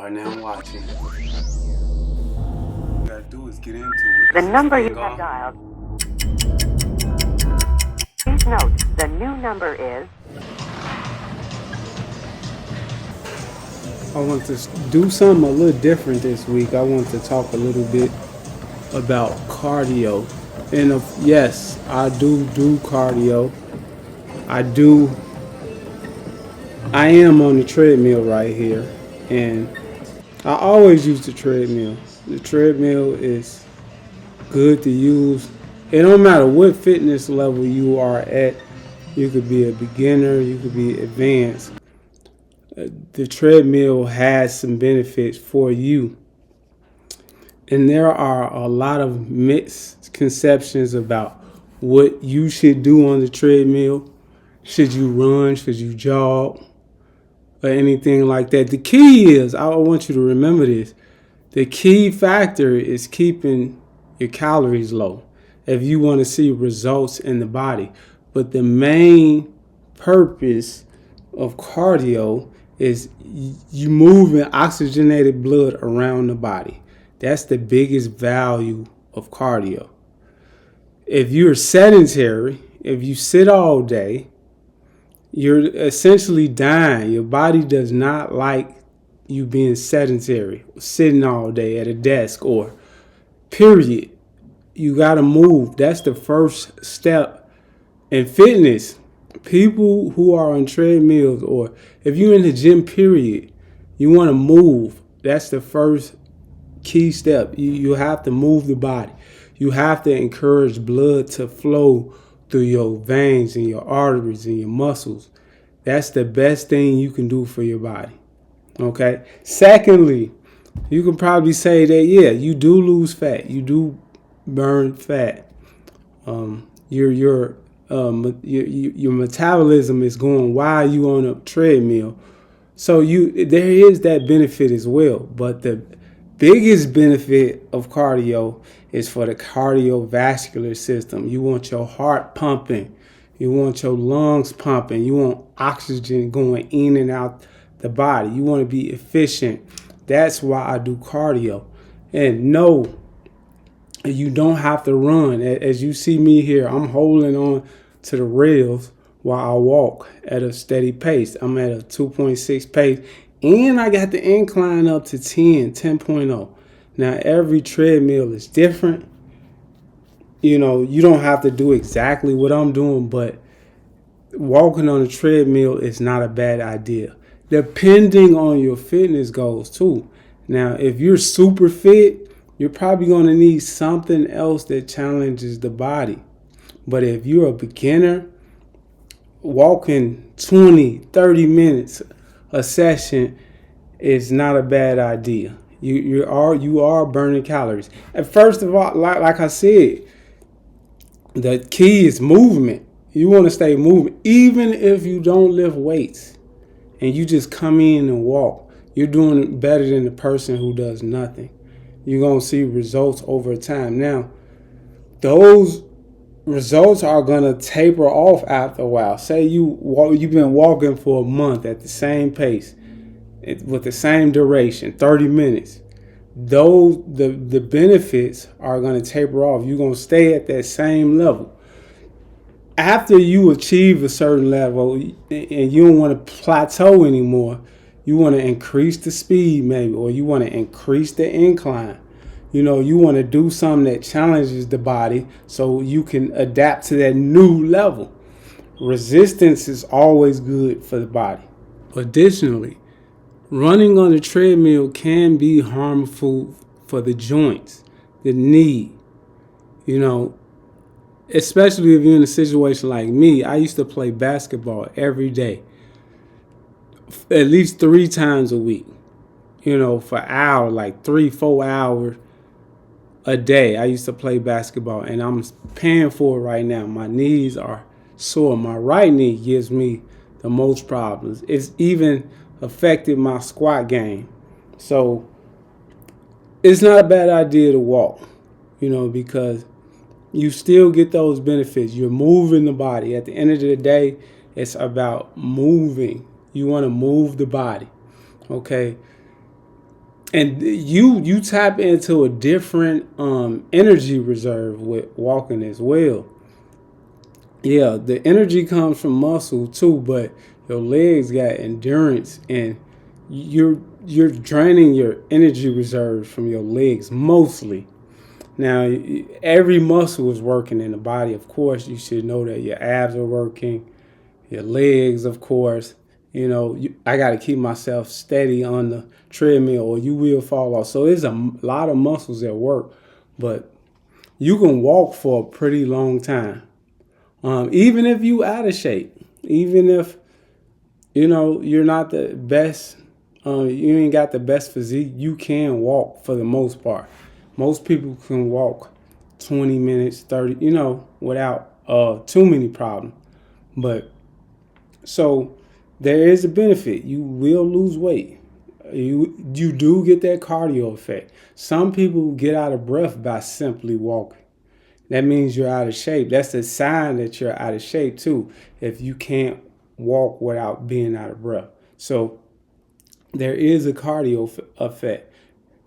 are now watching. What you gotta do is get into it. The number you have dialed. Please note, the new number is... I want to do something a little different this week. I want to talk a little bit about cardio. And yes, I do cardio. I am on the treadmill right here. And I always use the treadmill. The treadmill is good to use. It don't matter what fitness level you are at. You could be a beginner, you could be advanced. The treadmill has some benefits for you. And there are a lot of misconceptions about what you should do on the treadmill. Should you run? Should you jog? Or anything like that. The key is, I want you to remember this, the key factor is keeping your calories low if you want to see results in the body. But the main purpose of cardio is you moving oxygenated blood around the body. That's the biggest value of cardio. If you're sedentary, if you sit all day, you're essentially dying. Your body does not like you being sedentary, sitting all day at a desk or period. You got to move. That's the first step in fitness. People who are on treadmills, or if you're in the gym period, you want to move. That's the first key step. You have to move the body. You have to encourage blood to flow through your veins and your arteries and your muscles. That's the best thing you can do for your body. Okay. Secondly, you can probably say that, yeah, you do lose fat. You do burn fat. Your metabolism is going while you on a treadmill. So there is that benefit as well. But the biggest benefit of cardio is for the cardiovascular system. You want your heart pumping. You want your lungs pumping. You want oxygen going in and out the body. You want to be efficient. That's why I do cardio. And no, you don't have to run. As you see me here, I'm holding on to the rails while I walk at a steady pace. I'm at a 2.6 pace. And I got the incline up to 10.0. Now, every treadmill is different. You know, you don't have to do exactly what I'm doing, but walking on a treadmill is not a bad idea, depending on your fitness goals, too. Now, if you're super fit, you're probably going to need something else that challenges the body. But if you're a beginner, walking 20, 30 minutes a session is not a bad idea. You are burning calories. And first of all, like I said, the key is movement. You want to stay moving. Even if you don't lift weights and you just come in and walk, you're doing it better than the person who does nothing. You're going to see results over time. Now, those results are going to taper off after a while. Say you've been walking for a month at the same pace with the same duration, 30 minutes. The benefits are going to taper off. You're going to stay at that same level. After you achieve a certain level and you don't want to plateau anymore, you want to increase the speed maybe, or you want to increase the incline. You know, you want to do something that challenges the body so you can adapt to that new level. Resistance is always good for the body. Additionally, running on the treadmill can be harmful for the joints, the knee. You know, especially if you're in a situation like me. I used to play basketball every day, at least 3 times a week. You know, for hours, like 3-4 hours a day. I used to play basketball, and I'm paying for it right now. My knees are sore. My right knee gives me the most problems. It's even affected my squat game. So it's not a bad idea to walk, you know, because you still get those benefits. You're moving the body. At the end of the day, it's about moving. You want to move the body, okay? And you tap into a different energy reserve with walking as well. Yeah, the energy comes from muscle too, but your legs got endurance, and you're draining your energy reserves from your legs mostly. Now, every muscle is working in the body. Of course, you should know that your abs are working, your legs, of course. I got to keep myself steady on the treadmill or you will fall off. So there's a lot of muscles at work, but you can walk for a pretty long time. Even if you out of shape, even if, you're not the best, you ain't got the best physique, you can walk for the most part. Most people can walk 20 minutes, 30, without too many problems. But so there is a benefit. You will lose weight. You do get that cardio effect. Some people get out of breath by simply walking. That means you're out of shape. That's a sign that you're out of shape too, if you can't walk without being out of breath. So there is a cardio effect.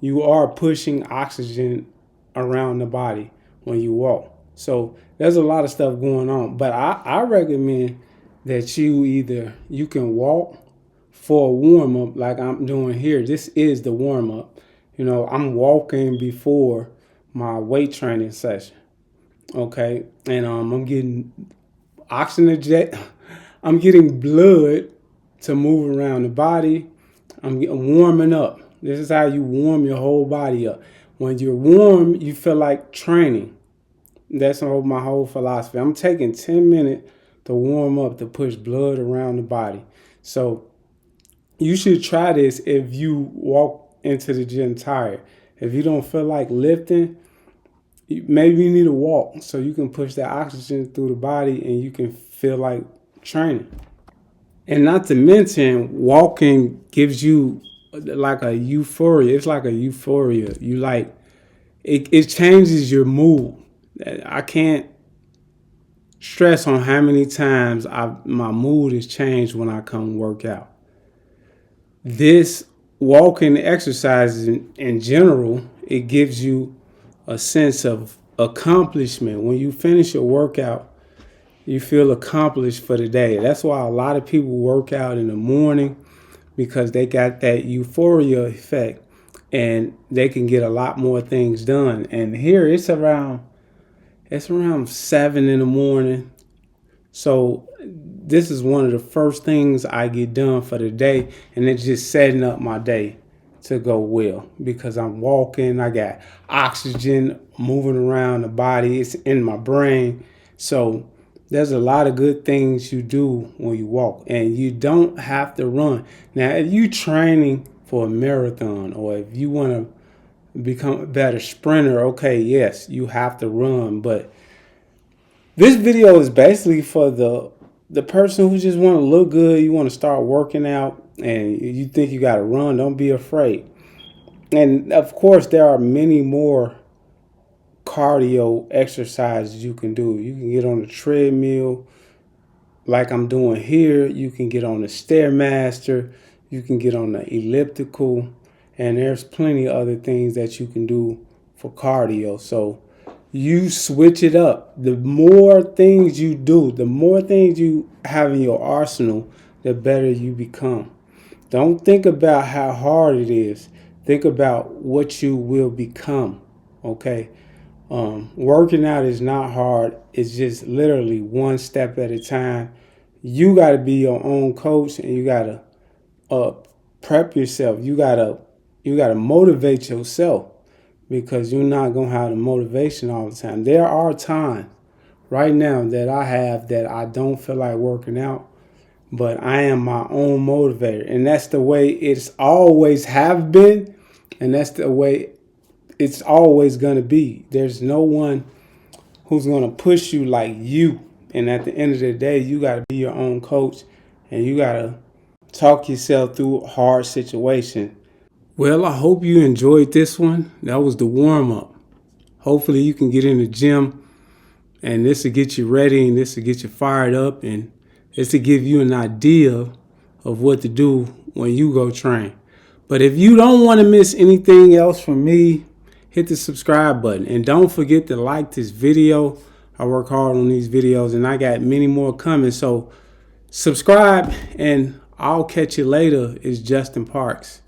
You are pushing oxygen around the body when you walk. So there's a lot of stuff going on. But I recommend that you can walk for a warm up like I'm doing here. This is the warm up. I'm walking before my weight training session. Okay. And I'm getting oxygen. I'm getting blood to move around the body. I'm warming up. This is how you warm your whole body up. When you're warm, you feel like training. That's my whole philosophy. I'm taking 10 minutes to warm up, to push blood around the body. So you should try this if you walk into the gym tired. If you don't feel like lifting, maybe you need to walk so you can push that oxygen through the body and you can feel like training. And not to mention, walking gives you like a euphoria. It's like a euphoria. It changes your mood. I can't stress on how many times my mood has changed when I come work out. This walking exercise in general, it gives you a sense of accomplishment. When you finish your workout, you feel accomplished for the day. That's why a lot of people work out in the morning, because they got that euphoria effect and they can get a lot more things done. And here it's around 7 in the morning. So this is one of the first things I get done for the day, and it's just setting up my day to go well because I'm walking. I got oxygen moving around the body. It's in my brain. So there's a lot of good things you do when you walk, and you don't have to run. Now, if you're training for a marathon or if you want to become a better sprinter, okay, yes, you have to run. But this video is basically for the person who just want to look good. You want to start working out and you think you got to run. Don't be afraid. And of course, there are many more cardio exercises you can do. You can get on the treadmill like I'm doing here. You can get on the Stairmaster. You can get on the elliptical. And there's plenty of other things that you can do for cardio. So you switch it up. The more things you do, the more things you have in your arsenal, the better you become. Don't think about how hard it is. Think about what you will become. Okay. Working out is not hard. It's just literally one step at a time. You got to be your own coach, and you got to prep yourself. You got to motivate yourself, because you're not going to have the motivation all the time. There are times right now that I don't feel like working out, but I am my own motivator. And that's the way it's always have been. And that's the way it's always going to be. There's no one who's going to push you like you. And at the end of the day, you got to be your own coach, and you got to talk yourself through hard situations. Well, I hope you enjoyed this one. That was the warm up. Hopefully you can get in the gym, and this will get you ready, and this will get you fired up, and this will give you an idea of what to do when you go train. But if you don't want to miss anything else from me, hit the subscribe button. And don't forget to like this video. I work hard on these videos and I got many more coming. So subscribe and I'll catch you later. It's Justin Parks.